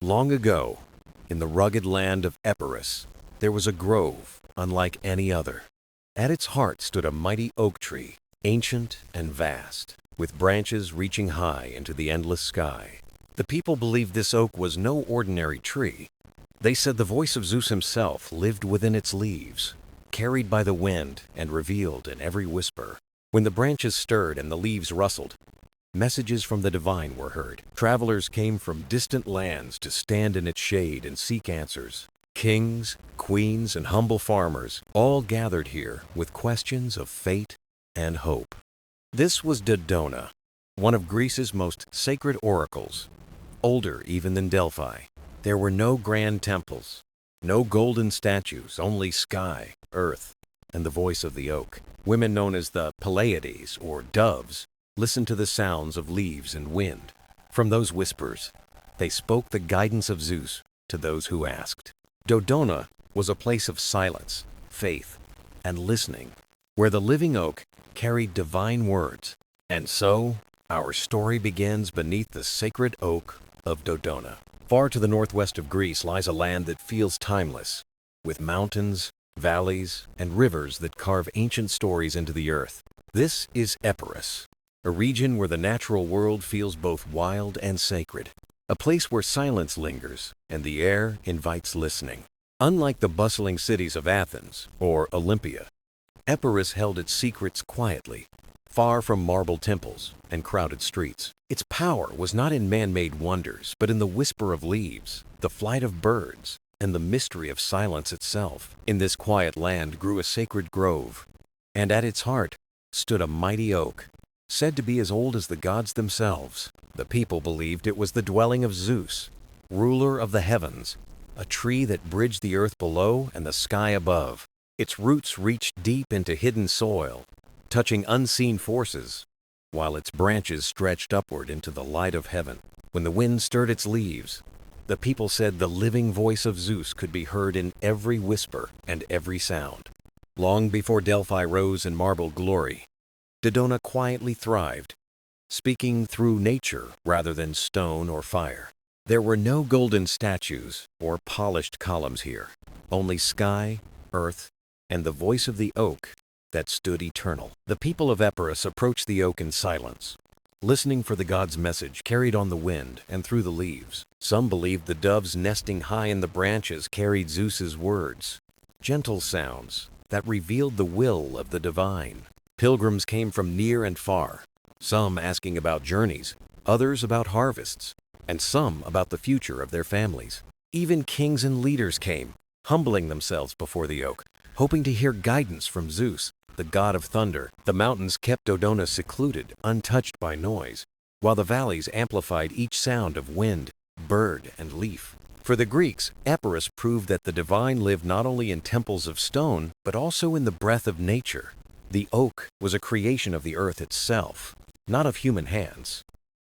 Long ago, in the rugged land of Epirus, there was a grove unlike any other. At its heart stood a mighty oak tree, ancient and vast, with branches reaching high into the endless sky. The people believed this oak was no ordinary tree. They said the voice of Zeus himself lived within its leaves, carried by the wind and revealed in every whisper. When the branches stirred and the leaves rustled, messages from the divine were heard. Travelers came from distant lands to stand in its shade and seek answers. Kings, queens, and humble farmers all gathered here with questions of fate and hope. This was Dodona, one of Greece's most sacred oracles, older even than Delphi. There were no grand temples, no golden statues, only sky, earth, and the voice of the oak. Women known as the Pleiades, or doves, listened to the sounds of leaves and wind. From those whispers, they spoke the guidance of Zeus to those who asked. Dodona was a place of silence, faith, and listening, where the living oak carried divine words. And so, our story begins beneath the sacred oak of Dodona. Far to the northwest of Greece lies a land that feels timeless, with mountains, valleys, and rivers that carve ancient stories into the earth. This is Epirus, a region where the natural world feels both wild and sacred, a place where silence lingers and the air invites listening. Unlike the bustling cities of Athens or Olympia, Epirus held its secrets quietly, far from marble temples and crowded streets. Its power was not in man-made wonders, but in the whisper of leaves, the flight of birds, and the mystery of silence itself. In this quiet land grew a sacred grove, and at its heart stood a mighty oak, said to be as old as the gods themselves. The people believed it was the dwelling of Zeus, ruler of the heavens, a tree that bridged the earth below and the sky above. Its roots reached deep into hidden soil, touching unseen forces, while its branches stretched upward into the light of heaven. When the wind stirred its leaves, the people said the living voice of Zeus could be heard in every whisper and every sound. Long before Delphi rose in marble glory, Dodona quietly thrived, speaking through nature rather than stone or fire. There were no golden statues or polished columns here, only sky, earth, and the voice of the oak that stood eternal. The people of Epirus approached the oak in silence, listening for the god's message carried on the wind and through the leaves. Some believed the doves nesting high in the branches carried Zeus's words, gentle sounds that revealed the will of the divine. Pilgrims came from near and far, some asking about journeys, others about harvests, and some about the future of their families. Even kings and leaders came, humbling themselves before the oak, hoping to hear guidance from Zeus, the god of thunder. The mountains kept Dodona secluded, untouched by noise, while the valleys amplified each sound of wind, bird, and leaf. For the Greeks, Epirus proved that the divine lived not only in temples of stone, but also in the breath of nature. The oak was a creation of the earth itself, not of human hands,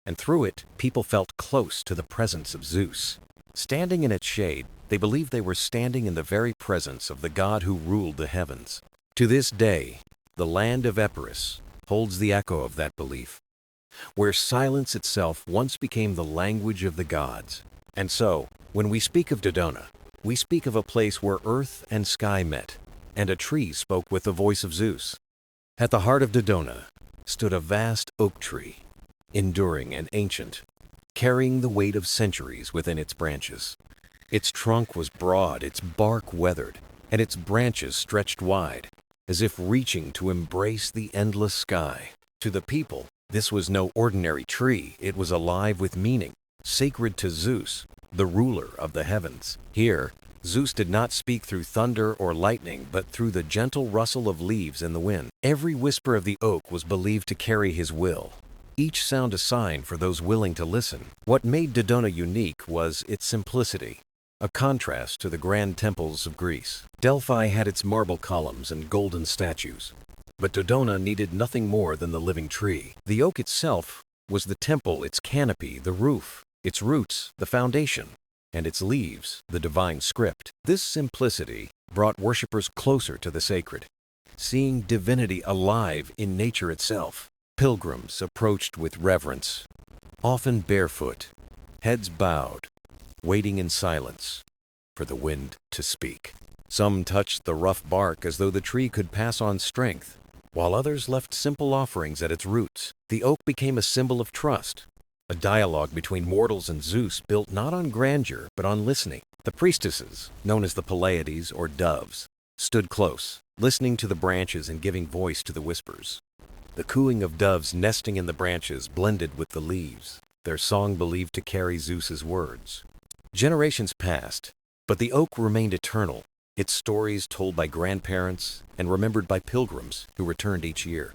and through it, people felt close to the presence of Zeus. Standing in its shade, they believed they were standing in the very presence of the god who ruled the heavens. To this day, the land of Epirus holds the echo of that belief, where silence itself once became the language of the gods. And so, when we speak of Dodona, we speak of a place where earth and sky met, and a tree spoke with the voice of Zeus. At the heart of Dodona stood a vast oak tree, enduring and ancient, carrying the weight of centuries within its branches. Its trunk was broad, its bark weathered, and its branches stretched wide, as if reaching to embrace the endless sky. To the people, this was no ordinary tree. It was alive with meaning, sacred to Zeus, the ruler of the heavens. Here, Zeus did not speak through thunder or lightning, but through the gentle rustle of leaves in the wind. Every whisper of the oak was believed to carry his will, each sound a sign for those willing to listen. What made Dodona unique was its simplicity, a contrast to the grand temples of Greece. Delphi had its marble columns and golden statues, but Dodona needed nothing more than the living tree. The oak itself was the temple, its canopy, the roof, its roots, the foundation, and its leaves, the divine script. This simplicity brought worshippers closer to the sacred, seeing divinity alive in nature itself. Pilgrims approached with reverence, often barefoot, heads bowed, waiting in silence for the wind to speak. Some touched the rough bark as though the tree could pass on strength, while others left simple offerings at its roots. The oak became a symbol of trust, a dialogue between mortals and Zeus built not on grandeur but on listening. The priestesses, known as the Pleiades or doves, stood close, listening to the branches and giving voice to the whispers. The cooing of doves nesting in the branches blended with the leaves, their song believed to carry Zeus's words. Generations passed, but the oak remained eternal, its stories told by grandparents and remembered by pilgrims who returned each year.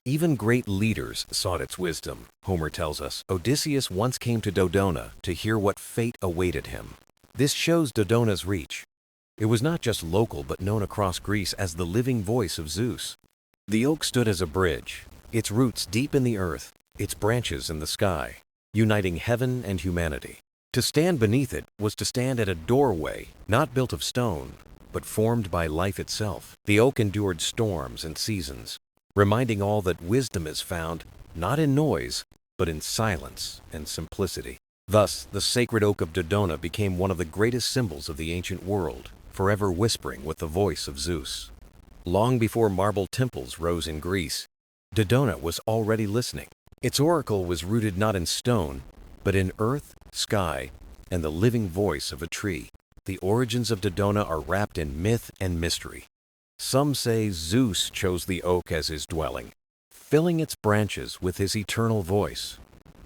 Even great leaders sought its wisdom. Homer tells us Odysseus once came to Dodona to hear what fate awaited him. This shows Dodona's reach. It was not just local but known across Greece as the living voice of Zeus. The oak stood as a bridge, its roots deep in the earth, its branches in the sky, uniting heaven and humanity. To stand beneath it was to stand at a doorway, not built of stone, but formed by life itself. The oak endured storms and seasons, reminding all that wisdom is found not in noise, but in silence and simplicity. Thus, the sacred oak of Dodona became one of the greatest symbols of the ancient world, forever whispering with the voice of Zeus. Long before marble temples rose in Greece, Dodona was already listening. Its oracle was rooted not in stone, but in earth, sky, and the living voice of a tree. The origins of Dodona are wrapped in myth and mystery. Some say Zeus chose the oak as his dwelling, filling its branches with his eternal voice.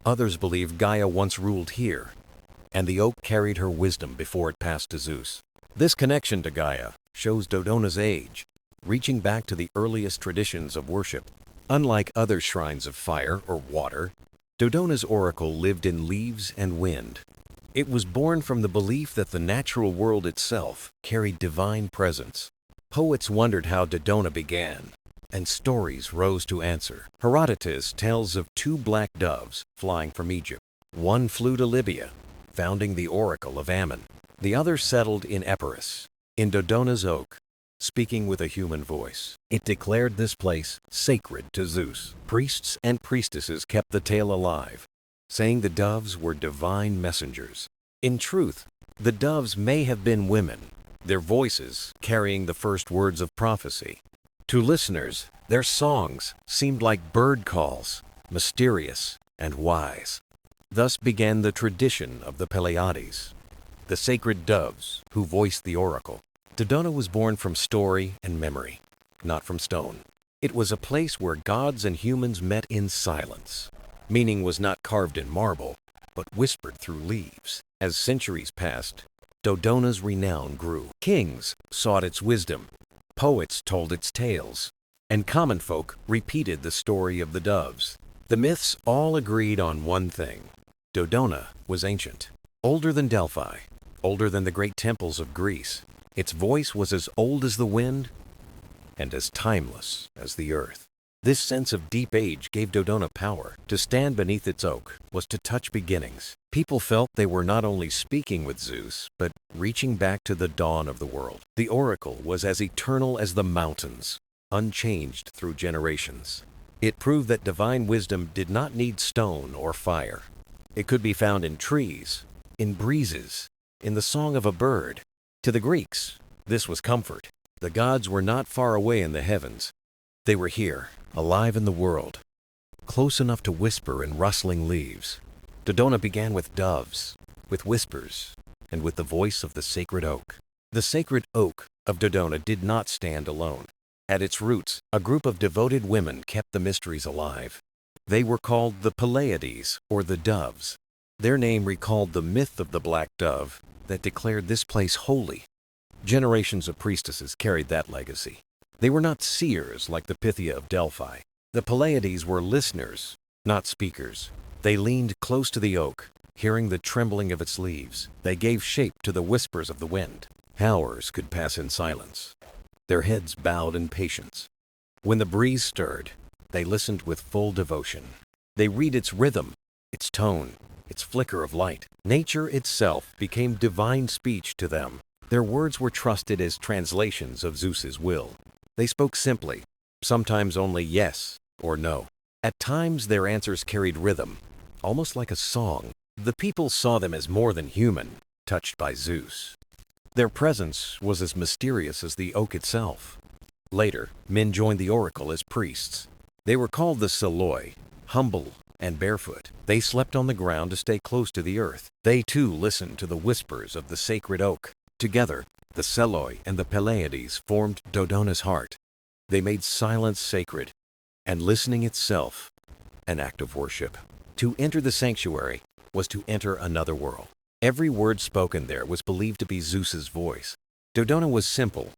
Others believe Gaia once ruled here, and the oak carried her wisdom before it passed to Zeus. This connection to Gaia shows Dodona's age, reaching back to the earliest traditions of worship. Unlike other shrines of fire or water, Dodona's oracle lived in leaves and wind. It was born from the belief that the natural world itself carried divine presence. Poets wondered how Dodona began, and stories rose to answer. Herodotus tells of two black doves flying from Egypt. One flew to Libya, founding the oracle of Ammon. The other settled in Epirus, in Dodona's oak, speaking with a human voice. It declared this place sacred to Zeus. Priests and priestesses kept the tale alive, saying the doves were divine messengers. In truth, the doves may have been women, their voices carrying the first words of prophecy. To listeners, their songs seemed like bird calls, mysterious and wise. Thus began the tradition of the Pleiades, the sacred doves who voiced the oracle. Dodona was born from story and memory, not from stone. It was a place where gods and humans met in silence. Meaning was not carved in marble, but whispered through leaves. As centuries passed, Dodona's renown grew. Kings sought its wisdom, poets told its tales, and common folk repeated the story of the doves. The myths all agreed on one thing. Dodona was ancient, older than Delphi, older than the great temples of Greece. Its voice was as old as the wind and as timeless as the earth. This sense of deep age gave Dodona power. To stand beneath its oak was to touch beginnings. People felt they were not only speaking with Zeus, but reaching back to the dawn of the world. The oracle was as eternal as the mountains, unchanged through generations. It proved that divine wisdom did not need stone or fire. It could be found in trees, in breezes, in the song of a bird. To the Greeks, this was comfort. The gods were not far away in the heavens. They were here, alive in the world, close enough to whisper in rustling leaves. Dodona began with doves, with whispers, and with the voice of the sacred oak. The sacred oak of Dodona did not stand alone. At its roots, a group of devoted women kept the mysteries alive. They were called the Pleiades, or the doves. Their name recalled the myth of the black dove that declared this place holy. Generations of priestesses carried that legacy. They were not seers like the Pythia of Delphi. The Pleiades were listeners, not speakers. They leaned close to the oak, hearing the trembling of its leaves. They gave shape to the whispers of the wind. Hours could pass in silence, their heads bowed in patience. When the breeze stirred, they listened with full devotion. They read its rhythm, its tone, its flicker of light. Nature itself became divine speech to them. Their words were trusted as translations of Zeus's will. They spoke simply, sometimes only yes or no. At times their answers carried rhythm, almost like a song. The people saw them as more than human. touched by Zeus. Their presence was as mysterious as the oak itself. Later, men joined the oracle as priests. They were called the Selloi, humble and barefoot. They slept on the ground to stay close to the earth. They too listened to the whispers of the sacred oak. Together, the Selloi and the Pleiades formed Dodona's heart. They made silence sacred, and listening itself an act of worship. To enter the sanctuary was to enter another world. Every word spoken there was believed to be Zeus's voice. Dodona was simple,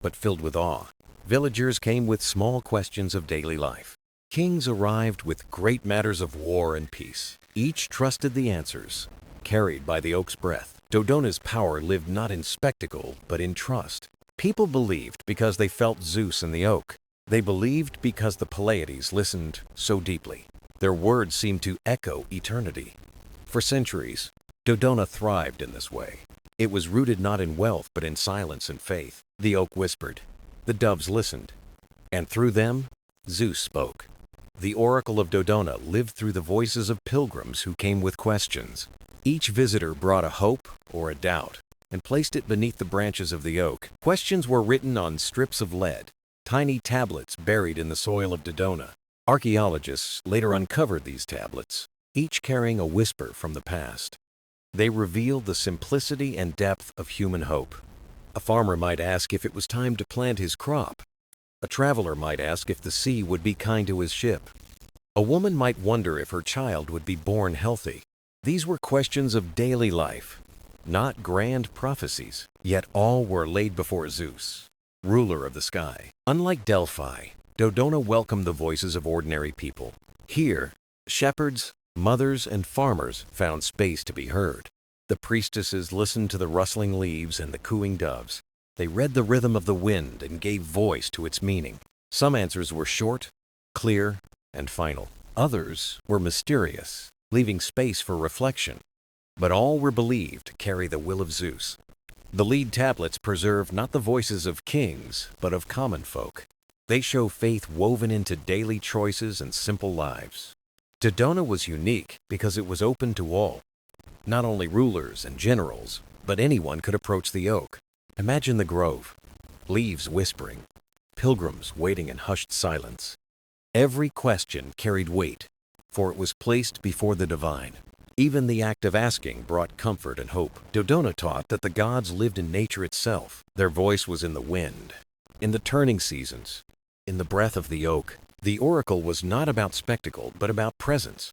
but filled with awe. Villagers came with small questions of daily life. Kings arrived with great matters of war and peace. Each trusted the answers, carried by the oak's breath. Dodona's power lived not in spectacle, but in trust. People believed because they felt Zeus in the oak. They believed because the Pleiades listened so deeply. Their words seemed to echo eternity. For centuries, Dodona thrived in this way. It was rooted not in wealth, but in silence and faith. The oak whispered, the doves listened, and through them, Zeus spoke. The oracle of Dodona lived through the voices of pilgrims who came with questions. Each visitor brought a hope or a doubt and placed it beneath the branches of the oak. Questions were written on strips of lead, tiny tablets buried in the soil of Dodona. Archaeologists later uncovered these tablets, each carrying a whisper from the past. They revealed the simplicity and depth of human hope. A farmer might ask if it was time to plant his crop. A traveler might ask if the sea would be kind to his ship. A woman might wonder if her child would be born healthy. These were questions of daily life, not grand prophecies, yet all were laid before Zeus, ruler of the sky. Unlike Delphi, Dodona welcomed the voices of ordinary people. Here, shepherds, mothers, and farmers found space to be heard. The priestesses listened to the rustling leaves and the cooing doves. They read the rhythm of the wind and gave voice to its meaning. Some answers were short, clear, and final. Others were mysterious, leaving space for reflection. But all were believed to carry the will of Zeus. The lead tablets preserve not the voices of kings, but of common folk. They show faith woven into daily choices and simple lives. Dodona was unique because it was open to all. Not only rulers and generals, but anyone could approach the oak. Imagine the grove, leaves whispering, pilgrims waiting in hushed silence. Every question carried weight, for it was placed before the divine. Even the act of asking brought comfort and hope. Dodona taught that the gods lived in nature itself. Their voice was in the wind, in the turning seasons, in the breath of the oak. The oracle was not about spectacle, but about presence.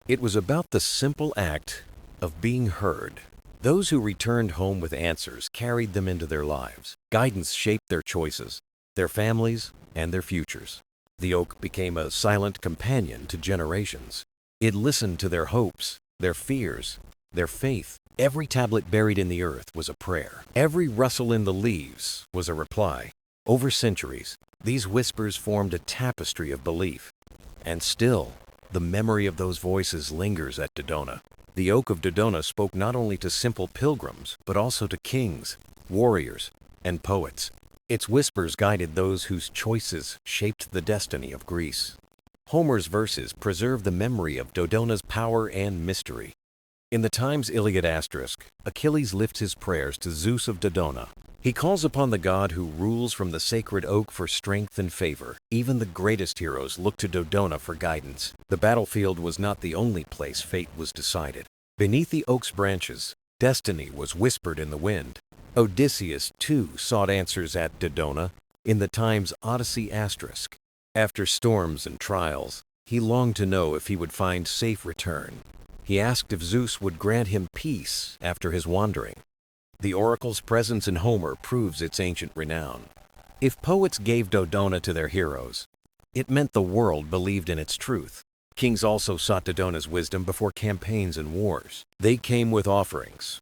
It was about the simple act of being heard. Those who returned home with answers carried them into their lives. Guidance shaped their choices, their families, and their futures. The oak became a silent companion to generations. It listened to their hopes, their fears, their faith. Every tablet buried in the earth was a prayer. Every rustle in the leaves was a reply. Over centuries, these whispers formed a tapestry of belief. And still, the memory of those voices lingers at Dodona. The oak of Dodona spoke not only to simple pilgrims, but also to kings, warriors, and poets. Its whispers guided those whose choices shaped the destiny of Greece. Homer's verses preserve the memory of Dodona's power and mystery. In the Times Iliad asterisk, Achilles lifts his prayers to Zeus of Dodona. He calls upon the god who rules from the sacred oak for strength and favor. Even the greatest heroes looked to Dodona for guidance. The battlefield was not the only place fate was decided. Beneath the oak's branches, destiny was whispered in the wind. Odysseus, too, sought answers at Dodona in the Times Odyssey asterisk. After storms and trials, he longed to know if he would find safe return. He asked if Zeus would grant him peace after his wandering. The oracle's presence in Homer proves its ancient renown. If poets gave Dodona to their heroes, it meant the world believed in its truth. Kings also sought Dodona's wisdom before campaigns and wars. They came with offerings,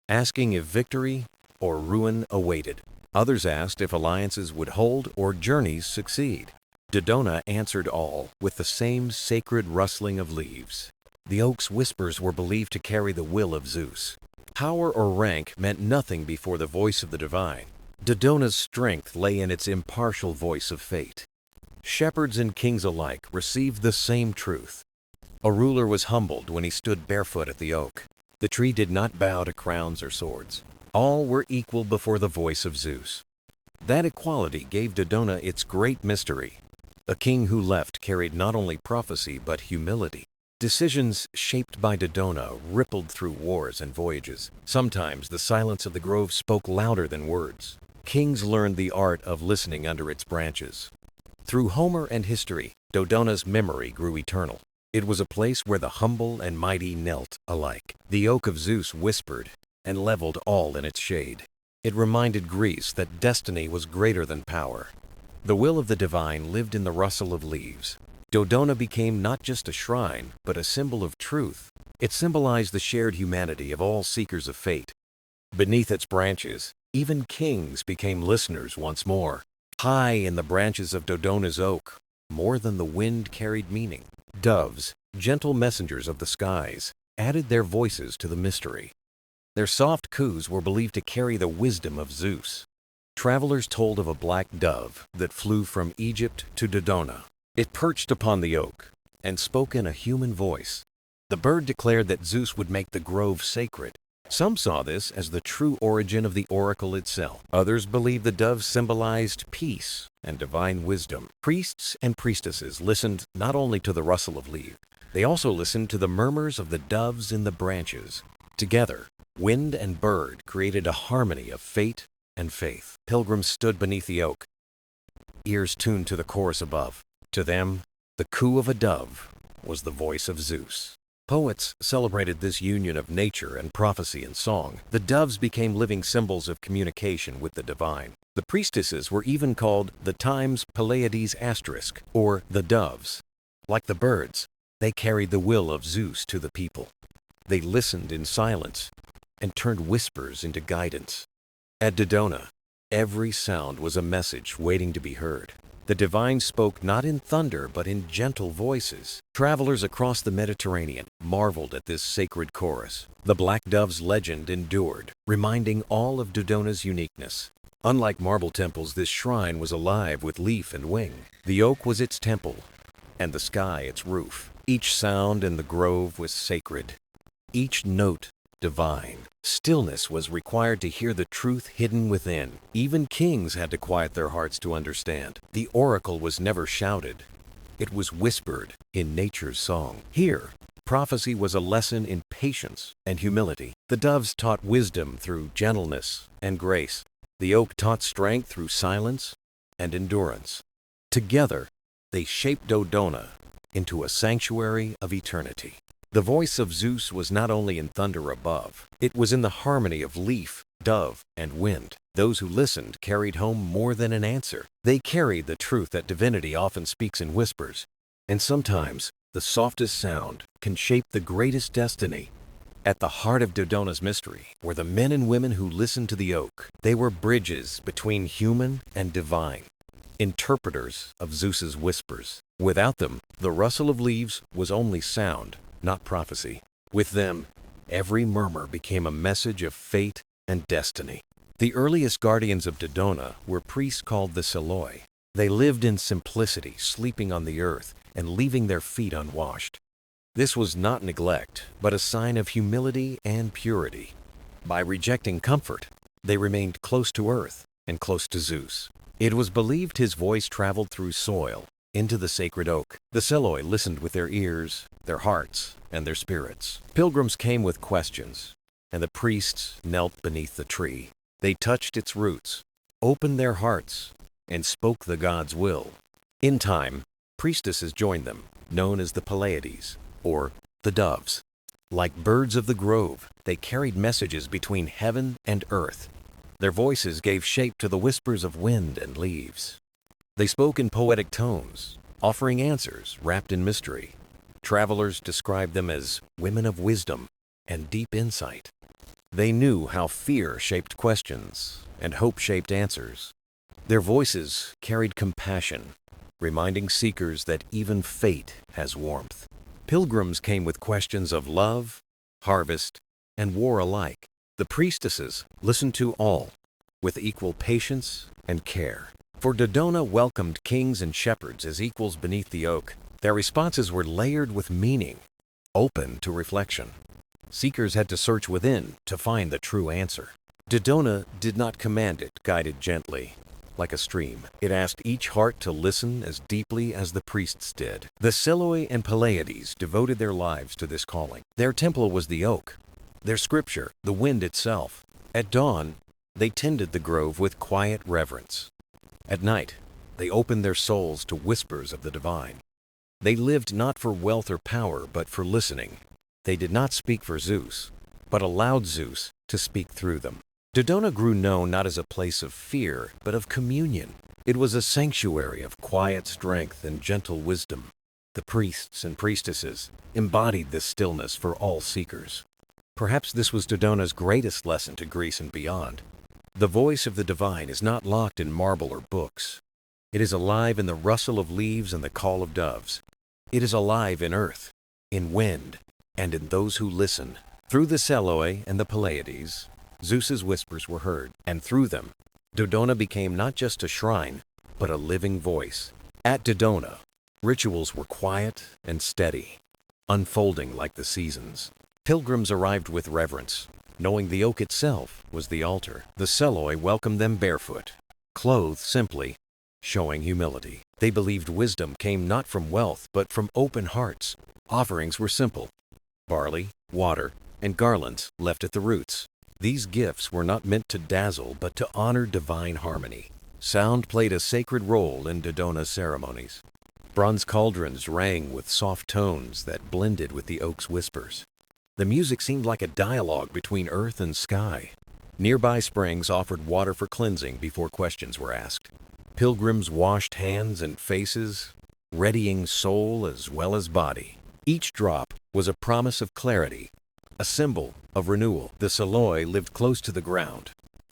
asking if victory or ruin awaited. Others asked if alliances would hold or journeys succeed. Dodona answered all with the same sacred rustling of leaves. The oak's whispers were believed to carry the will of Zeus. Power or rank meant nothing before the voice of the divine. Dodona's strength lay in its impartial voice of fate. Shepherds and kings alike received the same truth. A ruler was humbled when he stood barefoot at the oak. The tree did not bow to crowns or swords. All were equal before the voice of Zeus. That equality gave Dodona its great mystery. A king who left carried not only prophecy but humility. Decisions shaped by Dodona rippled through wars and voyages. Sometimes the silence of the grove spoke louder than words. Kings learned the art of listening under its branches. Through Homer and history, Dodona's memory grew eternal. It was a place where the humble and mighty knelt alike. The oak of Zeus whispered and leveled all in its shade. It reminded Greece that destiny was greater than power. The will of the divine lived in the rustle of leaves. Dodona became not just a shrine, but a symbol of truth. It symbolized the shared humanity of all seekers of fate. Beneath its branches, even kings became listeners once more. High in the branches of Dodona's oak, more than the wind carried meaning. Doves, gentle messengers of the skies, added their voices to the mystery. Their soft coos were believed to carry the wisdom of Zeus. Travelers told of a black dove that flew from Egypt to Dodona. It perched upon the oak and spoke in a human voice. The bird declared that Zeus would make the grove sacred. Some saw this as the true origin of the oracle itself. Others believed the dove symbolized peace and divine wisdom. Priests and priestesses listened not only to the rustle of leaves, they also listened to the murmurs of the doves in the branches. Together, wind and bird created a harmony of fate and faith. Pilgrims stood beneath the oak, ears tuned to the chorus above. To them, the coo of a dove was the voice of Zeus. Poets celebrated this union of nature and prophecy in song. The doves became living symbols of communication with the divine. The priestesses were even called the Times Pleiades asterisk, or the doves. Like the birds, they carried the will of Zeus to the people. They listened in silence and turned whispers into guidance. At Dodona, every sound was a message waiting to be heard. The divine spoke not in thunder but in gentle voices. Travelers across the Mediterranean marveled at this sacred chorus. The black dove's legend endured, reminding all of Dodona's uniqueness. Unlike marble temples, this shrine was alive with leaf and wing. The oak was its temple, and the sky its roof. Each sound in the grove was sacred, each note divine. Stillness was required to hear the truth hidden within. Even kings had to quiet their hearts to understand. The oracle was never shouted. It was whispered in nature's song. Here, prophecy was a lesson in patience and humility. The doves taught wisdom through gentleness and grace. The oak taught strength through silence and endurance. Together, they shaped Dodona into a sanctuary of eternity. The voice of Zeus was not only in thunder above, it was in the harmony of leaf, dove, and wind. Those who listened carried home more than an answer. They carried the truth that divinity often speaks in whispers. And sometimes, the softest sound can shape the greatest destiny. At the heart of Dodona's mystery were the men and women who listened to the oak. They were bridges between human and divine, interpreters of Zeus's whispers. Without them, the rustle of leaves was only sound, not prophecy. With them, every murmur became a message of fate and destiny. The earliest guardians of Dodona were priests called the Selloi. They lived in simplicity, sleeping on the earth and leaving their feet unwashed. This was not neglect, but a sign of humility and purity. By rejecting comfort, they remained close to earth and close to Zeus. It was believed his voice traveled through soil into the sacred oak. The Selloi listened with their ears, their hearts, and their spirits. Pilgrims came with questions, and the priests knelt beneath the tree. They touched its roots, opened their hearts, and spoke the god's will. In time, priestesses joined them, known as the Pleiades, or the doves. Like birds of the grove, they carried messages between heaven and earth. Their voices gave shape to the whispers of wind and leaves. They spoke in poetic tones, offering answers wrapped in mystery. Travelers described them as women of wisdom and deep insight. They knew how fear shaped questions and hope shaped answers. Their voices carried compassion, reminding seekers that even fate has warmth. Pilgrims came with questions of love, harvest, and war alike. The priestesses listened to all with equal patience and care. For Dodona welcomed kings and shepherds as equals beneath the oak. Their responses were layered with meaning, open to reflection. Seekers had to search within to find the true answer. Dodona did not command it, guided gently. Like a stream, it asked each heart to listen as deeply as the priests did. The Selloi and Pleiades devoted their lives to this calling. Their temple was the oak, their scripture, the wind itself. At dawn, they tended the grove with quiet reverence. At night, they opened their souls to whispers of the divine. They lived not for wealth or power, but for listening. They did not speak for Zeus, but allowed Zeus to speak through them. Dodona grew known not as a place of fear, but of communion. It was a sanctuary of quiet strength and gentle wisdom. The priests and priestesses embodied this stillness for all seekers. Perhaps this was Dodona's greatest lesson to Greece and beyond. The voice of the divine is not locked in marble or books. It is alive in the rustle of leaves and the call of doves. It is alive in earth, in wind, and in those who listen. Through the Selloi and the Pleiades, Zeus's whispers were heard, and through them, Dodona became not just a shrine, but a living voice. At Dodona, rituals were quiet and steady, unfolding like the seasons. Pilgrims arrived with reverence, knowing the oak itself was the altar. The Selloi welcomed them barefoot, clothed simply, showing humility. They believed wisdom came not from wealth, but from open hearts. Offerings were simple: barley, water, and garlands left at the roots. These gifts were not meant to dazzle, but to honor divine harmony. Sound played a sacred role in Dodona's ceremonies. Bronze cauldrons rang with soft tones that blended with the oak's whispers. The music seemed like a dialogue between earth and sky. Nearby springs offered water for cleansing before questions were asked. Pilgrims washed hands and faces, readying soul as well as body. Each drop was a promise of clarity, a symbol of renewal. The Selloi lived close to the ground,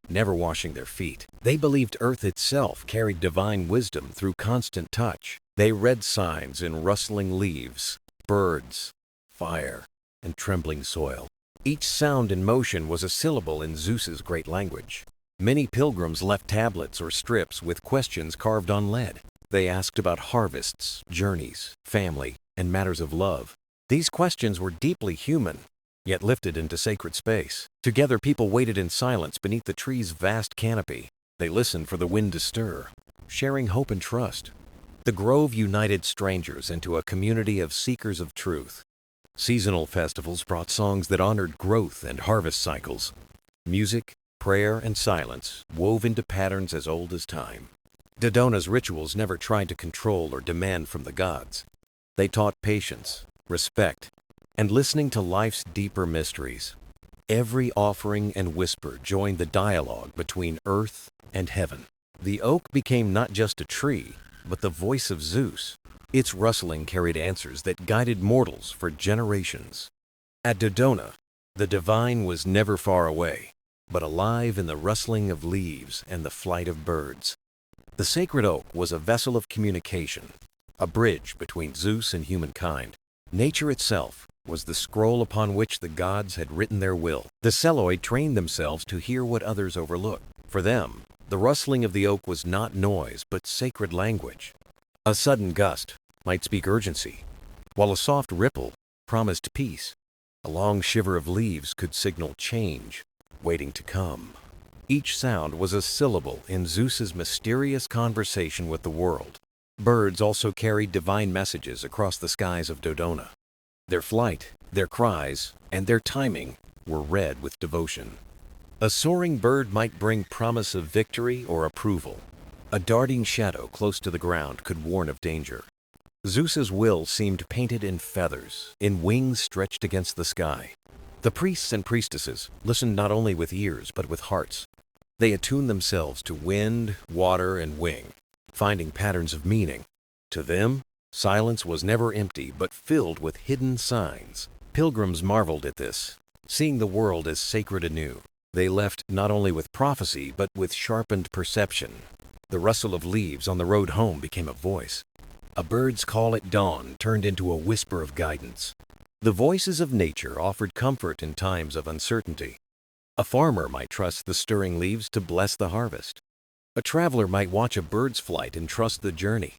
never washing their feet. They believed earth itself carried divine wisdom through constant touch. They read signs in rustling leaves, birds, fire, and trembling soil. Each sound and motion was a syllable in Zeus's great language. Many pilgrims left tablets or strips with questions carved on lead. They asked about harvests, journeys, family, and matters of love. These questions were deeply human, yet lifted into sacred space. Together, people waited in silence beneath the tree's vast canopy. They listened for the wind to stir, sharing hope and trust. The grove united strangers into a community of seekers of truth. Seasonal festivals brought songs that honored growth and harvest cycles. Music, prayer, and silence wove into patterns as old as time. Dodona's rituals never tried to control or demand from the gods. They taught patience, respect, and listening to life's deeper mysteries. Every offering and whisper joined the dialogue between earth and heaven. The oak became not just a tree, but the voice of Zeus. Its rustling carried answers that guided mortals for generations. At Dodona, the divine was never far away, but alive in the rustling of leaves and the flight of birds. The sacred oak was a vessel of communication, a bridge between Zeus and humankind. Nature itself was the scroll upon which the gods had written their will. The Selloi trained themselves to hear what others overlooked. For them, the rustling of the oak was not noise, but sacred language. A sudden gust might speak urgency, while a soft ripple promised peace. A long shiver of leaves could signal change, waiting to come. Each sound was a syllable in Zeus's mysterious conversation with the world. Birds also carried divine messages across the skies of Dodona. Their flight, their cries, and their timing were read with devotion. A soaring bird might bring promise of victory or approval. A darting shadow close to the ground could warn of danger. Zeus's will seemed painted in feathers, in wings stretched against the sky. The priests and priestesses listened not only with ears but with hearts. They attuned themselves to wind, water, and wing, finding patterns of meaning. To them, silence was never empty but filled with hidden signs. Pilgrims marveled at this, seeing the world as sacred anew. They left not only with prophecy but with sharpened perception. The rustle of leaves on the road home became a voice. A bird's call at dawn turned into a whisper of guidance. The voices of nature offered comfort in times of uncertainty. A farmer might trust the stirring leaves to bless the harvest. A traveler might watch a bird's flight and trust the journey.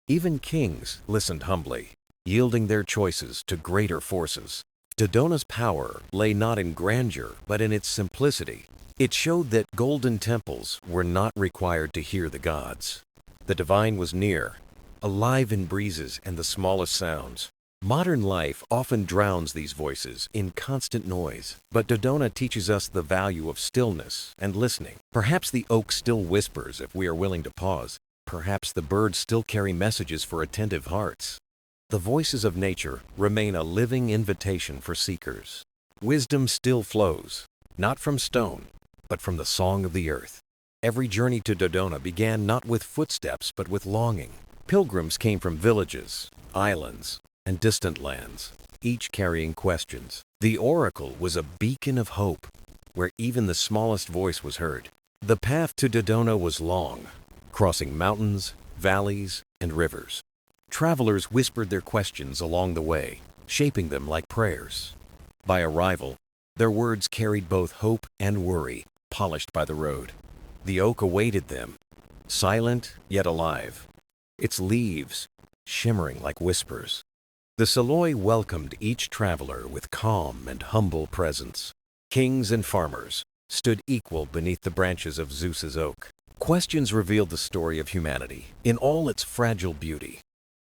Even kings listened humbly, yielding their choices to greater forces. Dodona's power lay not in grandeur, but in its simplicity. It showed that golden temples were not required to hear the gods. The divine was near, alive in breezes and the smallest sounds. Modern life often drowns these voices in constant noise, but Dodona teaches us the value of stillness and listening. Perhaps the oak still whispers if we are willing to pause. Perhaps the birds still carry messages for attentive hearts. The voices of nature remain a living invitation for seekers. Wisdom still flows, not from stone, but from the song of the earth. Every journey to Dodona began not with footsteps, but with longing. Pilgrims came from villages, islands, and distant lands, each carrying questions. The oracle was a beacon of hope, where even the smallest voice was heard. The path to Dodona was long, crossing mountains, valleys, and rivers. Travelers whispered their questions along the way, shaping them like prayers. By arrival, their words carried both hope and worry, polished by the road. The oak awaited them, silent yet alive, its leaves shimmering like whispers. The Selloi welcomed each traveler with calm and humble presence. Kings and farmers stood equal beneath the branches of Zeus's oak. Questions revealed the story of humanity in all its fragile beauty.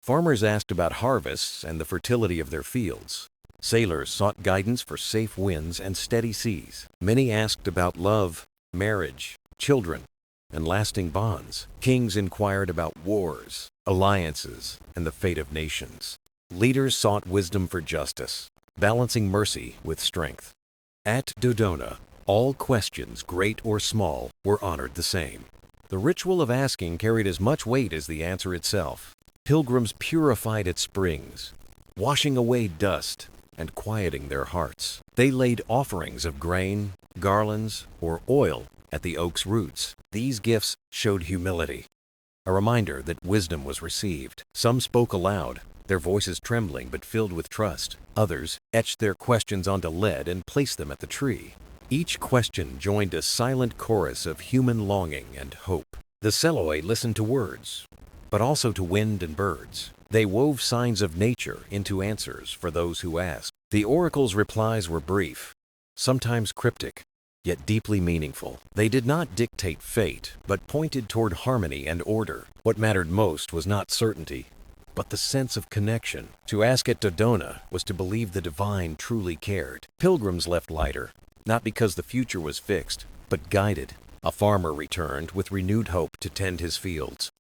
Farmers asked about harvests and the fertility of their fields. Sailors sought guidance for safe winds and steady seas. Many asked about love, marriage, children, and lasting bonds. Kings inquired about wars, alliances, and the fate of nations. Leaders sought wisdom for justice, balancing mercy with strength. At Dodona, all questions, great or small, were honored the same. The ritual of asking carried as much weight as the answer itself. Pilgrims purified its springs, washing away dust and quieting their hearts. They laid offerings of grain, garlands, or oil at the oak's roots. These gifts showed humility, a reminder that wisdom was received. Some spoke aloud, their voices trembling but filled with trust. Others etched their questions onto lead and placed them at the tree. Each question joined a silent chorus of human longing and hope. The Selloi listened to words, but also to wind and birds. They wove signs of nature into answers for those who asked. The oracle's replies were brief, sometimes cryptic, yet deeply meaningful. They did not dictate fate, but pointed toward harmony and order. What mattered most was not certainty, but the sense of connection. To ask at Dodona was to believe the divine truly cared. Pilgrims left lighter, not because the future was fixed, but guided. A farmer returned with renewed hope to tend his fields.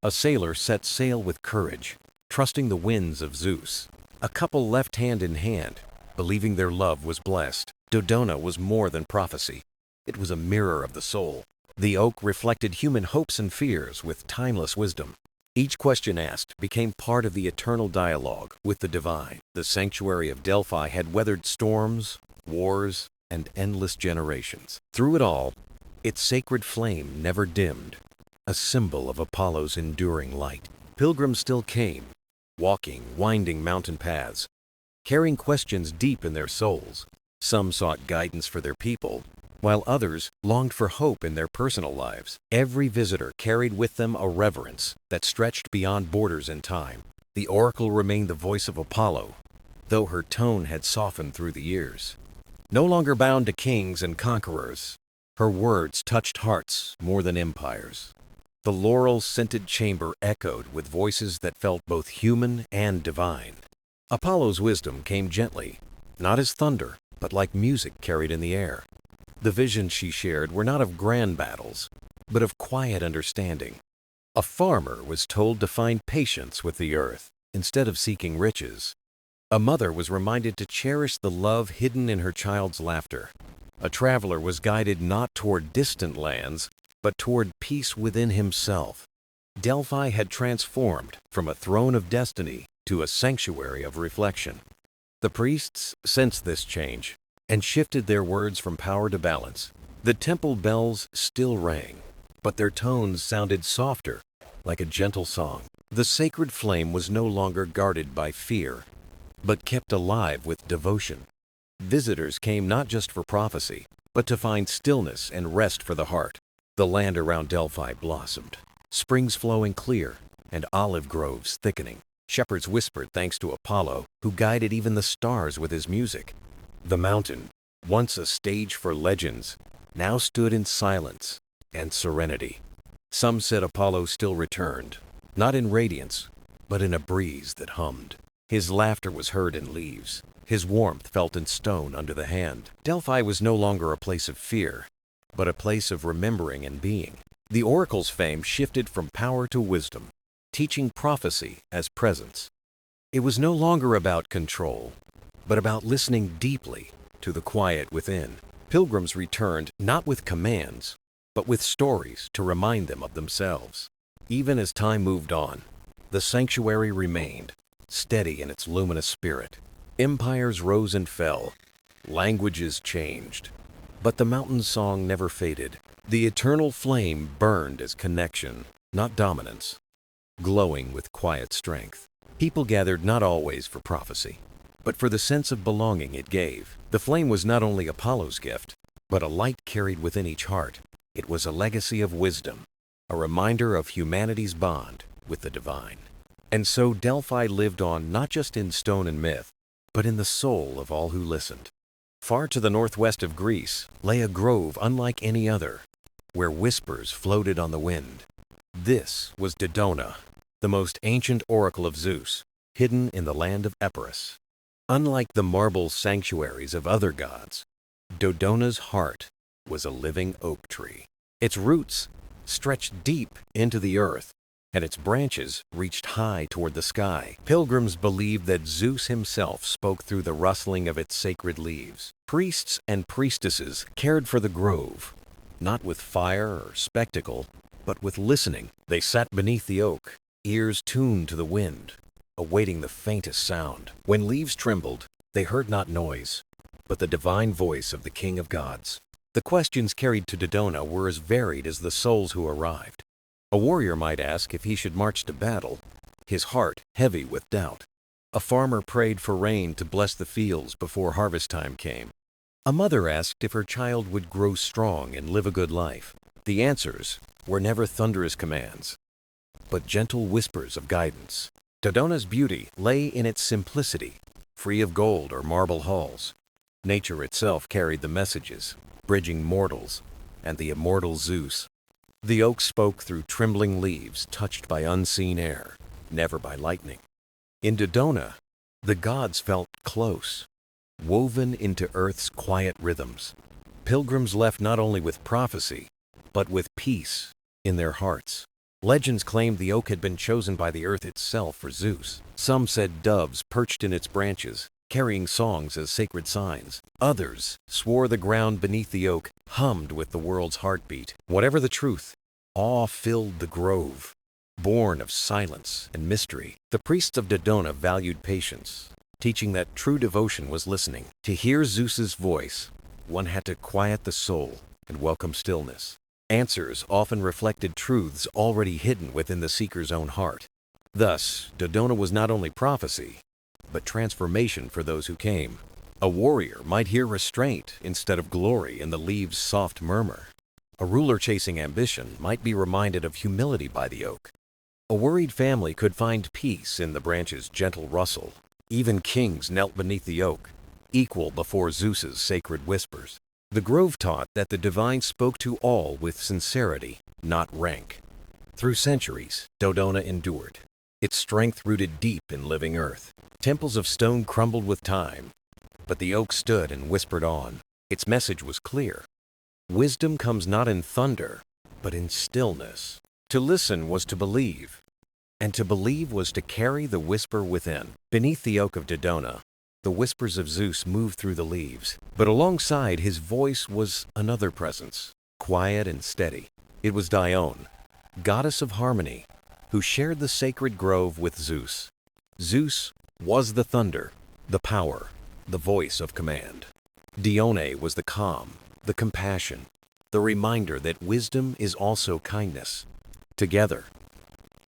A sailor set sail with courage, trusting the winds of Zeus. A couple left hand in hand, believing their love was blessed. Dodona was more than prophecy. It was a mirror of the soul. The oak reflected human hopes and fears with timeless wisdom. Each question asked became part of the eternal dialogue with the divine. The sanctuary of Delphi had weathered storms, wars, and endless generations. Through it all, its sacred flame never dimmed, a symbol of Apollo's enduring light. Pilgrims still came, walking winding mountain paths, carrying questions deep in their souls. Some sought guidance for their people, while others longed for hope in their personal lives. Every visitor carried with them a reverence that stretched beyond borders and time. The oracle remained the voice of Apollo, though her tone had softened through the years. No longer bound to kings and conquerors, her words touched hearts more than empires. The laurel-scented chamber echoed with voices that felt both human and divine. Apollo's wisdom came gently, not as thunder, but like music carried in the air. The visions she shared were not of grand battles, but of quiet understanding. A farmer was told to find patience with the earth instead of seeking riches. A mother was reminded to cherish the love hidden in her child's laughter. A traveler was guided not toward distant lands, but toward peace within himself. Delphi had transformed from a throne of destiny to a sanctuary of reflection. The priests sensed this change and shifted their words from power to balance. The temple bells still rang, but their tones sounded softer, like a gentle song. The sacred flame was no longer guarded by fear, but kept alive with devotion. Visitors came not just for prophecy, but to find stillness and rest for the heart. The land around Delphi blossomed, springs flowing clear and olive groves thickening. Shepherds whispered thanks to Apollo, who guided even the stars with his music. The mountain, once a stage for legends, now stood in silence and serenity. Some said Apollo still returned, not in radiance, but in a breeze that hummed. His laughter was heard in leaves, his warmth felt in stone under the hand. Delphi was no longer a place of fear, but a place of remembering and being. The oracle's fame shifted from power to wisdom, teaching prophecy as presence. It was no longer about control, but about listening deeply to the quiet within. Pilgrims returned not with commands, but with stories to remind them of themselves. Even as time moved on, the sanctuary remained, steady in its luminous spirit. Empires rose and fell, languages changed, but the mountain song never faded. The eternal flame burned as connection, not dominance, glowing with quiet strength. People gathered not always for prophecy, but for the sense of belonging it gave. The flame was not only Apollo's gift, but a light carried within each heart. It was a legacy of wisdom, a reminder of humanity's bond with the divine. And so Delphi lived on not just in stone and myth, but in the soul of all who listened. Far to the northwest of Greece lay a grove unlike any other, where whispers floated on the wind. This was Dodona, the most ancient oracle of Zeus, hidden in the land of Epirus. Unlike the marble sanctuaries of other gods, Dodona's heart was a living oak tree. Its roots stretched deep into the earth, and its branches reached high toward the sky. Pilgrims believed that Zeus himself spoke through the rustling of its sacred leaves. Priests and priestesses cared for the grove, not with fire or spectacle, but with listening. They sat beneath the oak, ears tuned to the wind, awaiting the faintest sound. When leaves trembled, they heard not noise, but the divine voice of the King of Gods. The questions carried to Dodona were as varied as the souls who arrived. A warrior might ask if he should march to battle, his heart heavy with doubt. A farmer prayed for rain to bless the fields before harvest time came. A mother asked if her child would grow strong and live a good life. The answers were never thunderous commands, but gentle whispers of guidance. Dodona's beauty lay in its simplicity, free of gold or marble halls. Nature itself carried the messages, bridging mortals and the immortal Zeus. The oak spoke through trembling leaves touched by unseen air, never by lightning. In Dodona, the gods felt close, woven into earth's quiet rhythms. Pilgrims left not only with prophecy, but with peace in their hearts. Legends claimed the oak had been chosen by the earth itself for Zeus. Some said doves perched in its branches, carrying songs as sacred signs. Others swore the ground beneath the oak hummed with the world's heartbeat. Whatever the truth, awe filled the grove. Born of silence and mystery, the priests of Dodona valued patience, teaching that true devotion was listening. To hear Zeus's voice, one had to quiet the soul and welcome stillness. Answers often reflected truths already hidden within the seeker's own heart. Thus, Dodona was not only prophecy, but transformation for those who came. A warrior might hear restraint instead of glory in the leaves' soft murmur. A ruler chasing ambition might be reminded of humility by the oak. A worried family could find peace in the branch's gentle rustle. Even kings knelt beneath the oak, equal before Zeus's sacred whispers. The grove taught that the divine spoke to all with sincerity, not rank. Through centuries, Dodona endured, its strength rooted deep in living earth. Temples of stone crumbled with time, but the oak stood and whispered on. Its message was clear. Wisdom comes not in thunder, but in stillness. To listen was to believe, and to believe was to carry the whisper within. Beneath the oak of Dodona, the whispers of Zeus moved through the leaves, but alongside his voice was another presence, quiet and steady. It was Dione, goddess of harmony, who shared the sacred grove with Zeus. Zeus was the thunder, the power, the voice of command. Dione was the calm, the compassion, the reminder that wisdom is also kindness. Together,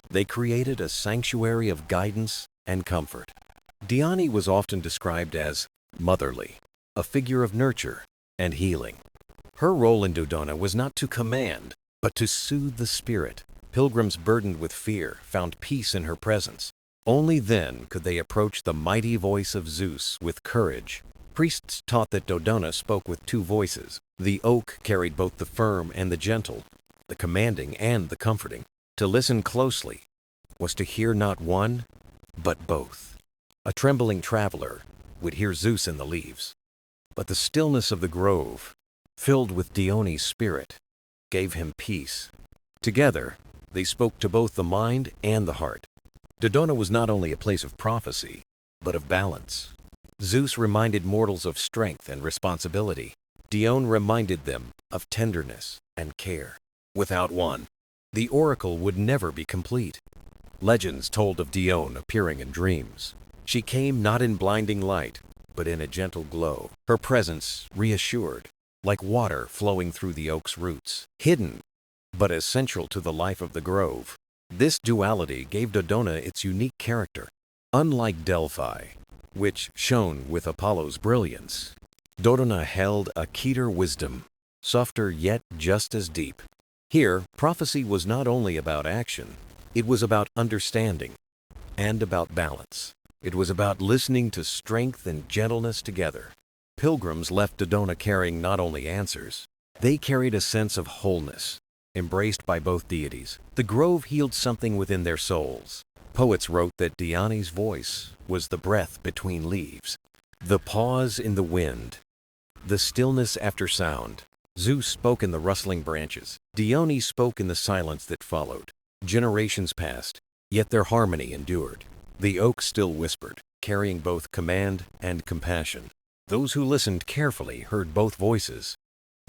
they created a sanctuary of guidance and comfort. Dione was often described as motherly, a figure of nurture and healing. Her role in Dodona was not to command, but to soothe the spirit. Pilgrims burdened with fear found peace in her presence. Only then could they approach the mighty voice of Zeus with courage. Priests taught that Dodona spoke with two voices. The oak carried both the firm and the gentle, the commanding and the comforting. To listen closely was to hear not one, but both. A trembling traveler would hear Zeus in the leaves, but the stillness of the grove, filled with Dione's spirit, gave him peace. Together, they spoke to both the mind and the heart. Dodona was not only a place of prophecy, but of balance. Zeus reminded mortals of strength and responsibility. Dione reminded them of tenderness and care. Without one, the oracle would never be complete. Legends told of Dione appearing in dreams. She came not in blinding light, but in a gentle glow. Her presence reassured, like water flowing through the oak's roots. Hidden, but essential to the life of the grove. This duality gave Dodona its unique character. Unlike Delphi, which shone with Apollo's brilliance, Dodona held a keener wisdom, softer yet just as deep. Here, prophecy was not only about action, it was about understanding and about balance. It was about listening to strength and gentleness together. Pilgrims left Dodona carrying not only answers, they carried a sense of wholeness, embraced by both deities. The grove healed something within their souls. Poets wrote that Dione's voice was the breath between leaves, the pause in the wind, the stillness after sound. Zeus spoke in the rustling branches. Dione spoke in the silence that followed. Generations passed, yet their harmony endured. The oak still whispered, carrying both command and compassion. Those who listened carefully heard both voices.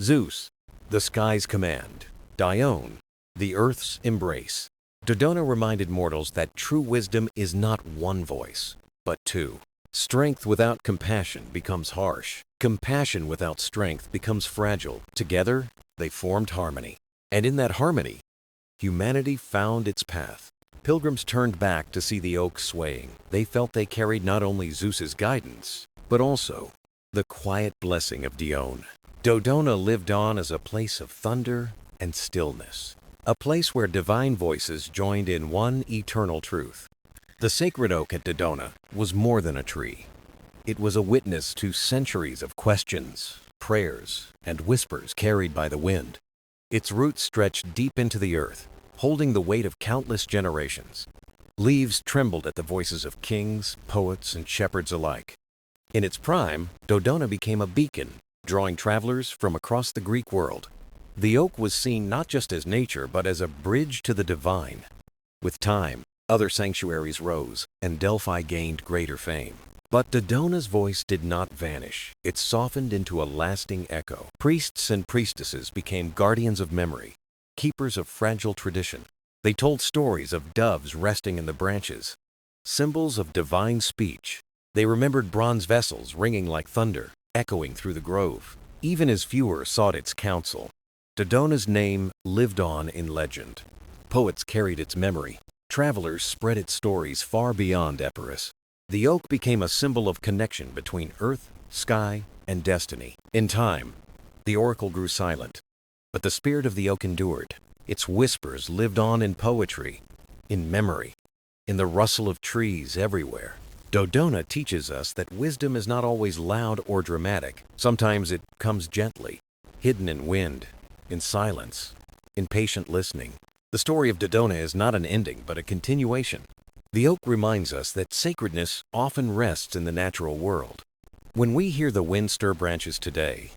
Zeus, the sky's command. Dione, the earth's embrace. Dodona reminded mortals that true wisdom is not one voice, but two. Strength without compassion becomes harsh. Compassion without strength becomes fragile. Together, they formed harmony. And in that harmony, humanity found its path. Pilgrims turned back to see the oak swaying. They felt they carried not only Zeus's guidance, but also the quiet blessing of Dione. Dodona lived on as a place of thunder and stillness, a place where divine voices joined in one eternal truth. The sacred oak at Dodona was more than a tree. It was a witness to centuries of questions, prayers, and whispers carried by the wind. Its roots stretched deep into the earth, holding the weight of countless generations. Leaves trembled at the voices of kings, poets, and shepherds alike. In its prime, Dodona became a beacon, drawing travelers from across the Greek world. The oak was seen not just as nature, but as a bridge to the divine. With time, other sanctuaries rose, and Delphi gained greater fame. But Dodona's voice did not vanish. It softened into a lasting echo. Priests and priestesses became guardians of memory, keepers of fragile tradition. They told stories of doves resting in the branches, symbols of divine speech. They remembered bronze vessels ringing like thunder, echoing through the grove, even as fewer sought its counsel. Dodona's name lived on in legend. Poets carried its memory. Travelers spread its stories far beyond Epirus. The oak became a symbol of connection between earth, sky, and destiny. In time, the oracle grew silent, but the spirit of the oak endured. Its whispers lived on in poetry, in memory, in the rustle of trees everywhere. Dodona teaches us that wisdom is not always loud or dramatic. Sometimes it comes gently, hidden in wind, in silence, in patient listening. The story of Dodona is not an ending, but a continuation. The oak reminds us that sacredness often rests in the natural world. When we hear the wind stir branches today,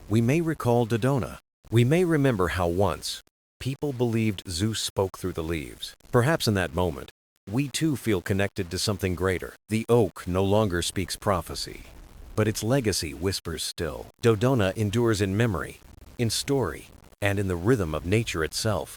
we may recall Dodona. We may remember how once people believed Zeus spoke through the leaves. Perhaps in that moment, we too feel connected to something greater. The oak no longer speaks prophecy, but its legacy whispers still. Dodona endures in memory, in story, and in the rhythm of nature itself.